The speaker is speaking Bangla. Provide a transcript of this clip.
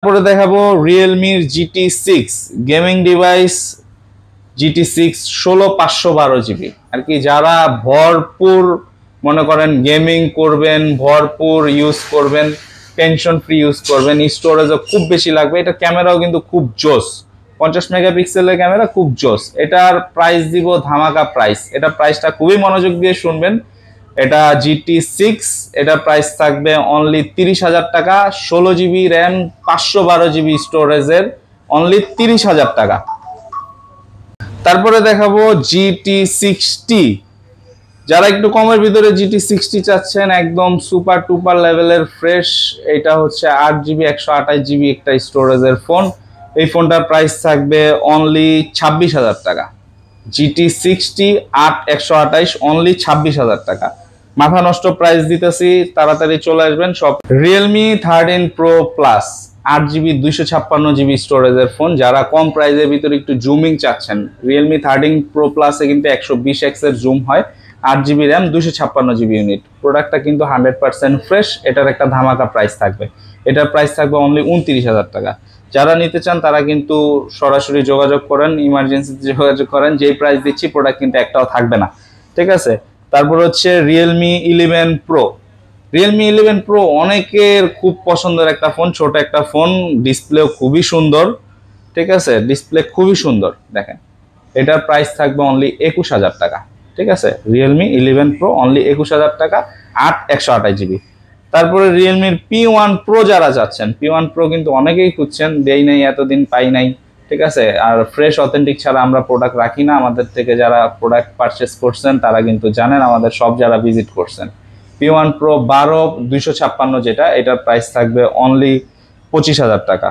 তারপরে দেখাবো রিয়েলমির GT6 gaming device. GT6 16/512 GB আর কি। যারা ভরপুর মনে করেন গেমিং করবেন, ভরপুর ইউজ করবেন, টেনশন ফ্রি ইউজ করবেন, স্টোরেজও খুব বেশি লাগবে। এটা ক্যামেরাও কিন্তু খুব জোস, 50 মেগাপিক্সেলের ক্যামেরা, খুব জোস। এটার প্রাইস দিব ধামাকা প্রাইস। এটা প্রাইসটা খুবই মনোযোগ দিয়ে শুনবেন। এটা GT6, এটা প্রাইস থাকবে অনলি 30,000 টাকা। 16GB র্যাম, 512GB স্টোরেজের, অনলি 30,000 টাকা। তারপরে দেখাবো GT60। যারা একটু কমের ভিতরে GT60 চাচ্ছেন, একদম সুপার টুপার লেভেলের ফ্রেশ, এটা হচ্ছে 8GB 128GB একটা স্টোরেজের ফোন। এই ফোনটার প্রাইস থাকবে অনলি 26,000 টাকা। GT60 8/128 অনলি 26,000 টাকা। মাথা নষ্ট প্রাইস দিতেছি, তাড়াতাড়ি চলে আসবেন সব। Realme 13 Pro Plus 8GB 256GB স্টোরেজের ফোন। যারা কম প্রাইসের ভিতরে একটু জুমিং চাচ্ছেন, Realme 13 Pro Plus এ কিন্তু 120x এর জুম হয়, 8GB র্যাম, 256GB ইউনিট। প্রোডাক্টটা কিন্তু 100% ফ্রেশ। এটার একটা ধামাকা প্রাইস থাকবে। এটার প্রাইস থাকবে অনলি 29,000 টাকা। যারা নিতে চান তারা কিন্তু সরাসরি যোগাযোগ করেন, ইমার্জেন্সিতে যোগাযোগ করেন। যেই প্রাইস দিচ্ছি প্রোডাক্ট কিন্তু একটাও থাকবে না, ঠিক আছে। তারপর হচ্ছে Realme 11 Pro। Realme 11 Pro অনেকের খুব পছন্দের একটা ফোন, ছোট একটা ফোন, ডিসপ্লেও খুবই সুন্দর, ঠিক আছে। ডিসপ্লে খুবই সুন্দর, দেখেন। এটার প্রাইস থাকবে অনলি 21,000 টাকা, ঠিক আছে। Realme 11 Pro অনলি 21,000 টাকা, 8/128GB। তারপরে Realme P1 Pro যারা যাচ্ছেন, P1 Pro কিন্তু অনেকেই খুঁজছেন, দেই নাই এতদিন, পাই নাই, ঠিক আছে। আর ফ্রেশ অথেন্টিক ছাড়া আমরা প্রোডাক্ট রাখি না। আমাদের থেকে যারা প্রোডাক্ট পারচেস করছেন তারা কিন্তু জানেন, আমাদের সব যারা ভিজিট করছেন। P1 Pro 12/256 যেটা, এটার প্রাইস থাকবে অনলি 25,000 টাকা।